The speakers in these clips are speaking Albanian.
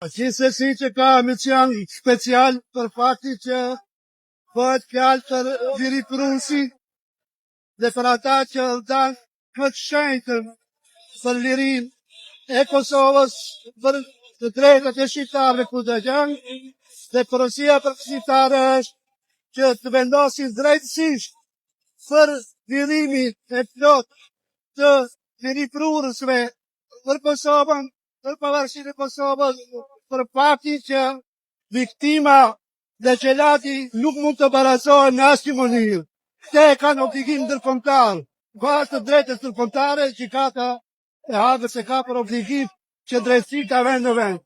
Gjithsesi që ka emisión special për fakti që bëhet fjalë për viriprusi dhe për ata që dan këtë shenjtën për lirinë e Kosovës, për të drejtat e shqiptarëve ku do janë, dhe porosia për shqiptarë është që të vendosin drejtësisht për lirimin e plot të viriprurësve për Kosovën, për pavarësinë e Kosovës, për faktin që viktima dhe xhelati nuk mund të barazohen në asnjë mënyrë. Këte kanë obligim ndërkombëtar, bazë të drejtës ndërkombëtare, gjykata e Hagës e ka për obligim që drejtësi ta vënë në vend.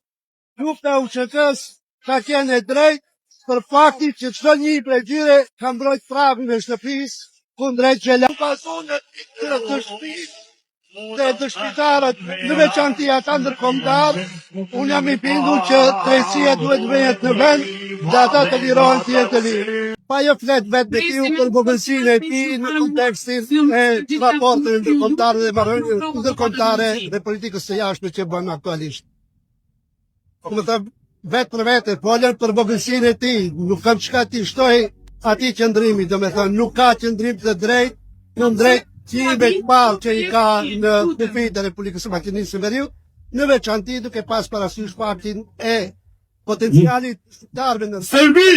Lufta UÇK-s ka qenë e drejtë për faktin që çdo një prej tyre ka mbrojtë prapin e shtëpisë kundrejt xhelatit dhe të shpitarët, në veçanti ata ndërkombëtar. Unë jam i bindur që drejtësia duhet vëhet në vend dhe ata të lirohen të jetë të lirë. Pa jo flet vetë me tiu për vogëlsinë e tij në kontekstin e raporteve ndërkombëtare dhe marrëdhënieve ndërkombëtare dhe politikës së jashtme që bën aktualisht. Do të them vetë për vete, folën për vogëlsinë e tij, nuk kam çka t'i shtoj atij qëndrimi, domethënë nuk ka qëndrim të drejtë, në drejtë qime të parë që i ka në kufijtë e Republikës së Maqedonisë së Veriut, në veçanti duke pas parasysh faktin e potencialit shqiptarëve në Serbi!